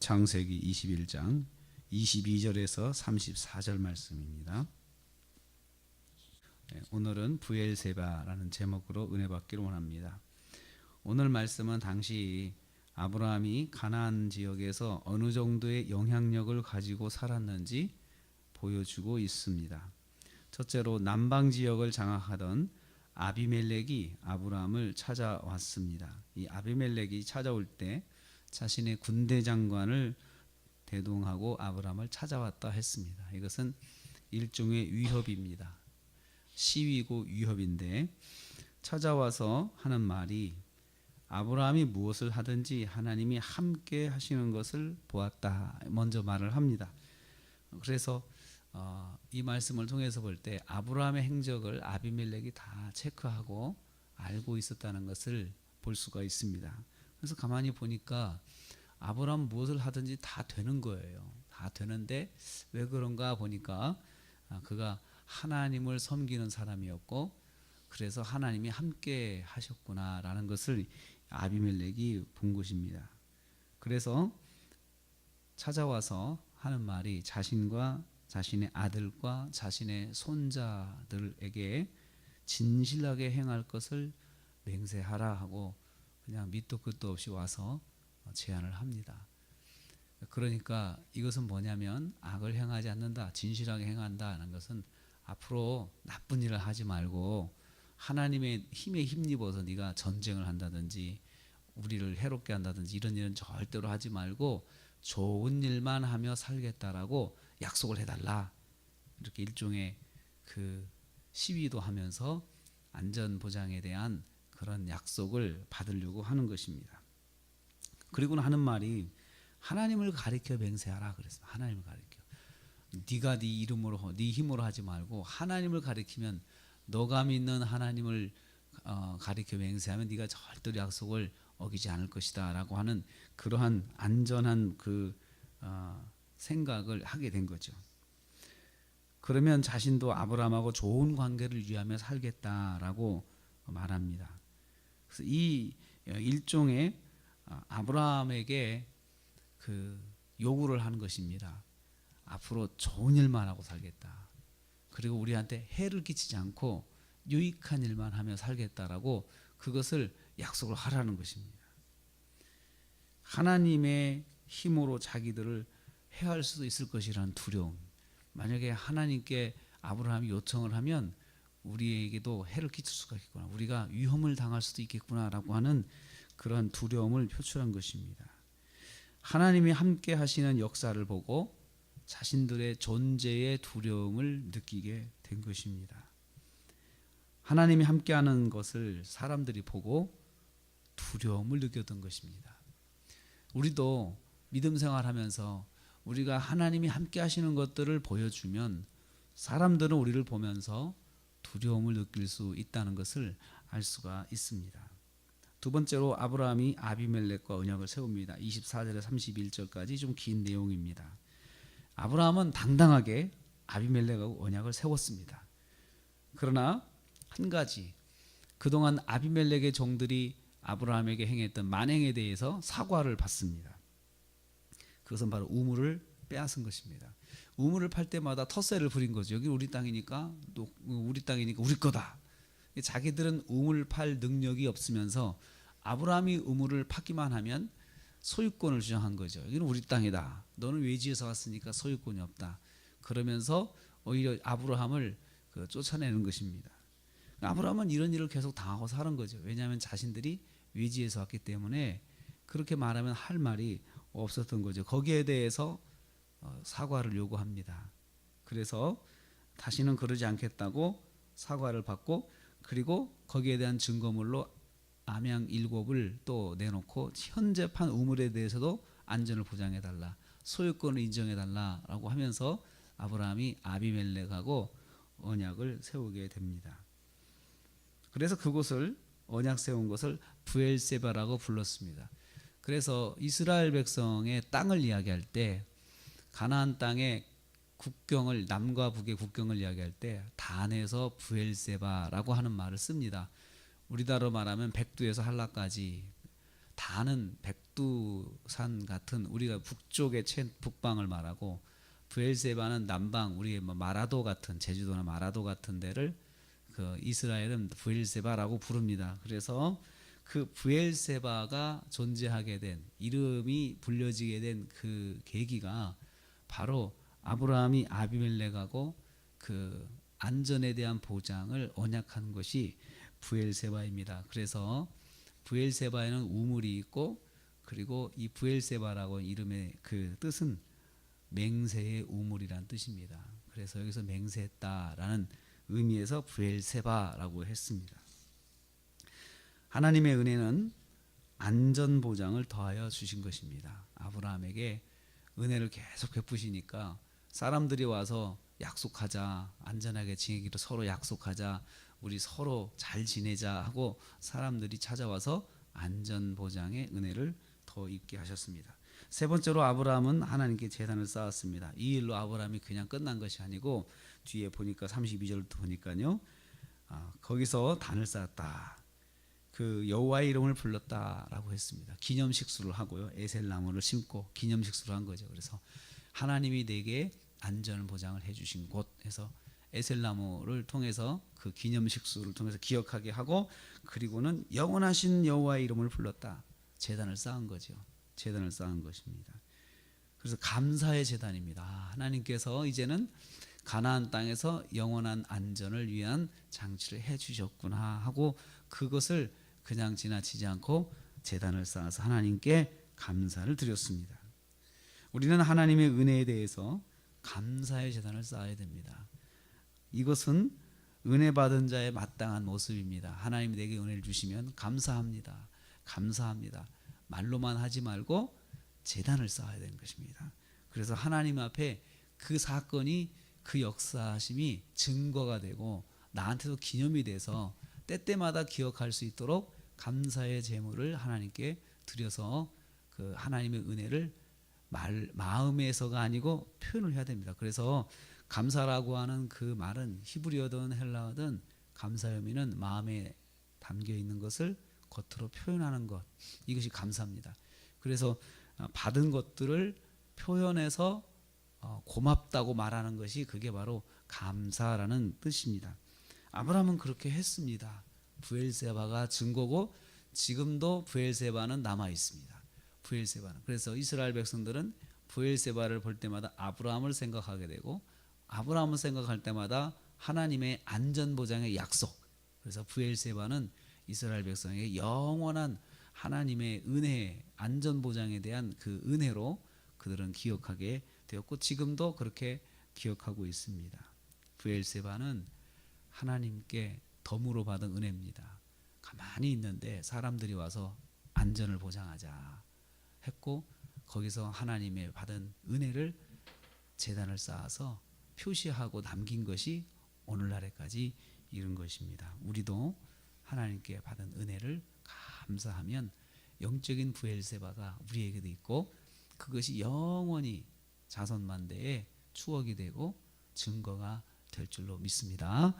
창세기 21장 22절에서 34절 말씀입니다. 오늘은 브엘세바라는 제목으로 은혜 받기를 원합니다. 오늘 말씀은 당시 아브라함이 가나안 지역에서 어느 정도의 영향력을 가지고 살았는지 보여주고 있습니다. 첫째로 남방 지역을 장악하던 아비멜렉이 아브라함을 찾아왔습니다. 이 아비멜렉이 찾아올 때 자신의 군대 장관을 대동하고 아브라함을 찾아왔다 했습니다. 이것은 일종의 위협입니다. 시위고 위협인데 찾아와서 하는 말이 아브라함이 무엇을 하든지 하나님이 함께 하시는 것을 보았다. 먼저 말을 합니다. 그래서 이 말씀을 통해서 볼 때 아브라함의 행적을 아비멜렉이 다 체크하고 알고 있었다는 것을 볼 수가 있습니다. 그래서 가만히 보니까 아브라함 무엇을 하든지 다 되는 거예요. 다 되는데 왜 그런가 보니까 그가 하나님을 섬기는 사람이었고 그래서 하나님이 함께 하셨구나라는 것을 아비멜렉이 본 것입니다. 그래서 찾아와서 하는 말이 자신과 자신의 아들과 자신의 손자들에게 진실하게 행할 것을 맹세하라 하고 그냥 밑도 끝도 없이 와서 제안을 합니다. 그러니까 이것은 뭐냐면 악을 행하지 않는다, 진실하게 행한다는 것은 앞으로 나쁜 일을 하지 말고 하나님의 힘에 힘입어서 네가 전쟁을 한다든지 우리를 해롭게 한다든지 이런 일은 절대로 하지 말고 좋은 일만 하며 살겠다라고 약속을 해달라. 이렇게 일종의 그 시위도 하면서 안전 보장에 대한 그런 약속을 받으려고 하는 것입니다. 그리고는 하는 말이 하나님을 가리켜 맹세하라 그랬습니다. 하나님을 가리켜. 네가 네 이름으로 네 힘으로 하지 말고 하나님을 가리키면 너가 믿는 하나님을 가리켜 맹세하면 네가 절대로 약속을 어기지 않을 것이다라고 하는 그러한 안전한 그 생각을 하게 된 거죠. 그러면 자신도 아브라함하고 좋은 관계를 유지하며 살겠다라고 말합니다. 그래서 이 일종의 아브라함에게 그 요구를 하는 것입니다. 앞으로 좋은 일만 하고 살겠다. 그리고 우리한테 해를 끼치지 않고 유익한 일만 하며 살겠다라고 그것을 약속을 하라는 것입니다. 하나님의 힘으로 자기들을 해할 수도 있을 것이라는 두려움. 만약에 하나님께 아브라함이 요청을 하면 우리에게도 해를 끼칠 수가 있겠구나. 우리가 위험을 당할 수도 있겠구나라고 하는 그런 두려움을 표출한 것입니다. 하나님이 함께 하시는 역사를 보고 자신들의 존재의 두려움을 느끼게 된 것입니다. 하나님이 함께하는 것을 사람들이 보고 두려움을 느꼈던 것입니다. 우리도 믿음 생활하면서 우리가 하나님이 함께 하시는 것들을 보여주면 사람들은 우리를 보면서 두려움을 느낄 수 있다는 것을 알 수가 있습니다. 두 번째로 아브라함이 아비멜렉과 언약을 세웁니다. 24절에 31절까지 좀 긴 내용입니다. 아브라함은 당당하게 아비멜렉하고 언약을 세웠습니다. 그러나 한 가지, 그동안 아비멜렉의 종들이 아브라함에게 행했던 만행에 대해서 사과를 받습니다. 그것은 바로 우물을 빼앗은 것입니다. 우물을 팔 때마다 텃세를 부린 거죠. 여기 우리 땅이니까 또 우리 땅이니까 우리 거다. 자기들은 우물을 팔 능력이 없으면서 아브라함이 우물을 파기만 하면 소유권을 주장한 거죠. 여기는 우리 땅이다. 너는 외지에서 왔으니까 소유권이 없다. 그러면서 오히려 아브라함을 쫓아내는 것입니다. 아브라함은 이런 일을 계속 당하고 사는 거죠. 왜냐하면 자신들이 외지에서 왔기 때문에 그렇게 말하면 할 말이 없었던 거죠. 거기에 대해서 사과를 요구합니다. 그래서 다시는 그러지 않겠다고 사과를 받고 그리고 거기에 대한 증거물로 암양 7을 또 내놓고 현재 판 우물에 대해서도 안전을 보장해달라, 소유권을 인정해달라라고 하면서 아브라함이 아비멜렉하고 언약을 세우게 됩니다. 그래서 그곳을 언약 세운 것을 브엘세바라고 불렀습니다. 그래서 이스라엘 백성의 땅을 이야기할 때 가나안 땅의 국경을 남과 북의 국경을 이야기할 때 단에서 브엘세바라고 하는 말을 씁니다. 우리나라로 말하면 백두에서 한라까지 다는 백두산 같은 우리가 북쪽의 북방을 말하고 브엘세바는 남방 우리의 뭐 마라도 같은 제주도나 마라도 같은 데를 그 이스라엘은 브엘세바라고 부릅니다. 그래서 그 브엘세바가 존재하게 된 이름이 불려지게 된 그 계기가 바로 아브라함이 아비멜렉하고 그 안전에 대한 보장을 언약한 것이 브엘세바입니다. 그래서 브엘세바에는 우물이 있고 그리고 이 브엘세바라고 이름의 그 뜻은 맹세의 우물이란 뜻입니다. 그래서 여기서 맹세했다라는 의미에서 브엘세바라고 했습니다. 하나님의 은혜는 안전 보장을 더하여 주신 것입니다. 아브라함에게 은혜를 계속 베푸시니까 사람들이 와서 약속하자, 안전하게 지내기로 서로 약속하자, 우리 서로 잘 지내자 하고 사람들이 찾아와서 안전 보장의 은혜를 더 있게 하셨습니다. 세 번째로 아브라함은 하나님께 제단을 쌓았습니다. 이 일로 아브라함이 그냥 끝난 것이 아니고 뒤에 보니까 32절부터 보니까요. 거기서 단을 쌓았다. 그 여호와의 이름을 불렀다라고 했습니다. 기념식수를 하고요. 에셀나무를 심고 기념식수를 한 거죠. 그래서 하나님이 내게 안전 보장을 해주신 곳 해서 에셀나무를 통해서 그 기념식수를 통해서 기억하게 하고 그리고는 영원하신 여호와의 이름을 불렀다. 제단을 쌓은 거죠. 제단을 쌓은 것입니다. 그래서 감사의 제단입니다. 하나님께서 이제는 가나안 땅에서 영원한 안전을 위한 장치를 해주셨구나 하고 그것을 그냥 지나치지 않고 제단을 쌓아서 하나님께 감사를 드렸습니다. 우리는 하나님의 은혜에 대해서 감사의 제단을 쌓아야 됩니다. 이것은 은혜 받은 자의 마땅한 모습입니다. 하나님이 내게 은혜를 주시면 감사합니다. 감사합니다. 말로만 하지 말고 제단을 쌓아야 되는 것입니다. 그래서 하나님 앞에 그 사건이 그 역사하심이 증거가 되고 나한테도 기념이 돼서 때때마다 기억할 수 있도록 감사의 제물을 하나님께 드려서 그 하나님의 은혜를 마음에서가 아니고 표현을 해야 됩니다. 그래서 감사라고 하는 그 말은 히브리어든 헬라어든 감사의 의미는 마음에 담겨 있는 것을 겉으로 표현하는 것, 이것이 감사입니다. 그래서 받은 것들을 표현해서 고맙다고 말하는 것이 그게 바로 감사라는 뜻입니다. 아브라함은 그렇게 했습니다. 브엘세바가 증거고 지금도 브엘세바는 남아 있습니다. 브엘세바는. 그래서 이스라엘 백성들은 브엘세바를 볼 때마다 아브라함을 생각하게 되고 아브라함을 생각할 때마다 하나님의 안전보장의 약속. 그래서 브엘세바는 이스라엘 백성에게 영원한 하나님의 은혜, 안전보장에 대한 그 은혜로 그들은 기억하게 되었고 지금도 그렇게 기억하고 있습니다. 브엘세바는 하나님께 덤으로 받은 은혜입니다. 가만히 있는데 사람들이 와서 안전을 보장하자 했고 거기서 하나님의 받은 은혜를 제단을 쌓아서 표시하고 남긴 것이 오늘날에까지 이른 것입니다. 우리도 하나님께 받은 은혜를 감사하면 영적인 브엘세바가 우리에게도 있고 그것이 영원히 자손만대의 추억이 되고 증거가 될 줄로 믿습니다.